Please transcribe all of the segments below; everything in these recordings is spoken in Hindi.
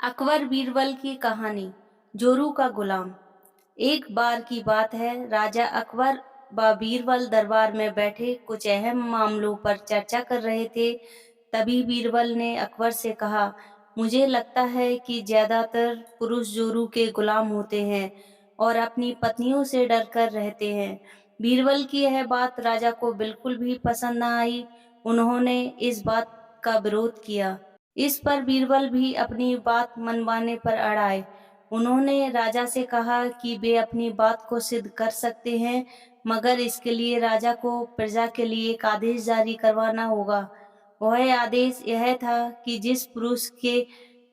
अकबर बीरबल की कहानी। जोरू का गुलाम। एक बार की बात है, राजा अकबर व बीरबल दरबार में बैठे कुछ अहम मामलों पर चर्चा कर रहे थे। तभी बीरबल ने अकबर से कहा, मुझे लगता है कि ज्यादातर पुरुष जोरू के गुलाम होते हैं और अपनी पत्नियों से डर कर रहते हैं। बीरबल की यह बात राजा को बिल्कुल भी पसंद न आई। उन्होंने इस बात का विरोध किया। इस पर बीरबल भी अपनी बात मनवाने पर अड़ आए। उन्होंने राजा से कहा कि वे अपनी बात को सिद्ध कर सकते हैं, मगर इसके लिए राजा को प्रजा के लिए एक आदेश जारी करवाना होगा। वह आदेश यह था कि जिस पुरुष के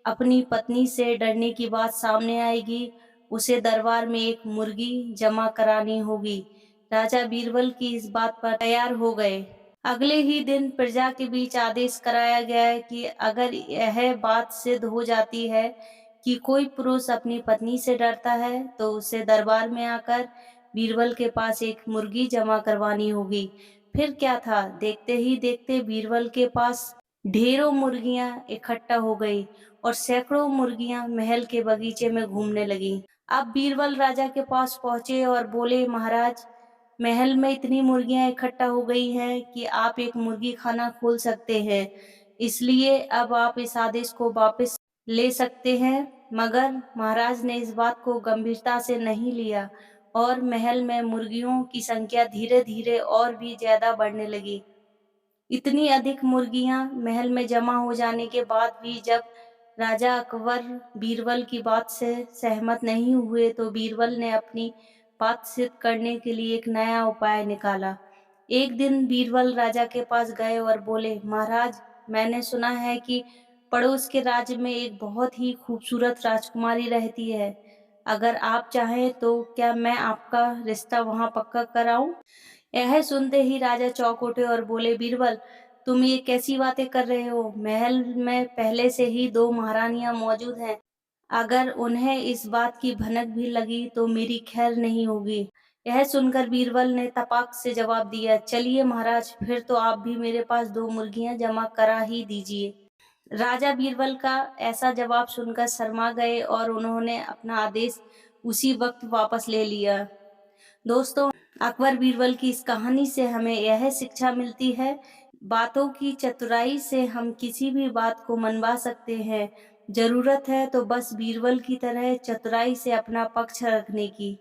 अपनी पत्नी से डरने की बात सामने आएगी, उसे दरबार में एक मुर्गी जमा करानी होगी। राजा बीरबल की इस बात पर तैयार हो गए। अगले ही दिन प्रजा के बीच आदेश कराया गया कि अगर यह बात सिद्ध हो जाती है कि कोई पुरुष अपनी पत्नी से डरता है, तो उसे दरबार में आकर बीरबल के पास एक मुर्गी जमा करवानी होगी। फिर क्या था, देखते ही देखते बीरबल के पास ढेरों मुर्गियां इकट्ठा हो गई और सैकड़ों मुर्गियां महल के बगीचे में घूमने लगीं। अब बीरबल राजा के पास पहुंचे और बोले, महाराज, महल में इतनी मुर्गियां इकट्ठा हो गई हैं कि आप एक मुर्गी खाना खोल सकते हैं, इसलिए अब आप इस आदेश को वापस ले सकते हैं। मगर महाराज ने इस बात को गंभीरता से नहीं लिया और महल में मुर्गियों की संख्या धीरे धीरे और भी ज्यादा बढ़ने लगी। इतनी अधिक मुर्गियां महल में जमा हो जाने के बाद भी जब राजा अकबर बीरबल की बात से सहमत नहीं हुए, तो बीरबल ने अपनी बात सिद्ध करने के लिए एक नया उपाय निकाला। एक दिन बीरबल राजा के पास गए और बोले, महाराज, मैंने सुना है कि पड़ोस के राज्य में एक बहुत ही खूबसूरत राजकुमारी रहती है। अगर आप चाहें तो क्या मैं आपका रिश्ता वहां पक्का कराऊं? यह सुनते ही राजा चौंक उठे और बोले, बीरबल, तुम ये कैसी बातें कर रहे हो? महल में पहले से ही दो महारानियां मौजूद हैं। अगर उन्हें इस बात की भनक भी लगी तो मेरी खैर नहीं होगी। यह सुनकर बीरबल ने तपाक से जवाब दिया, चलिए महाराज, फिर तो आप भी मेरे पास दो मुर्गियां जमा करा ही दीजिए। राजा बीरबल का ऐसा जवाब सुनकर शर्मा गए और उन्होंने अपना आदेश उसी वक्त वापस ले लिया। दोस्तों, अकबर बीरबल की इस कहानी से हमें यह शिक्षा मिलती है, बातों की चतुराई से हम किसी भी बात को मनवा सकते हैं। जरूरत है तो बस बीरबल की तरह चतुराई से अपना पक्ष रखने की।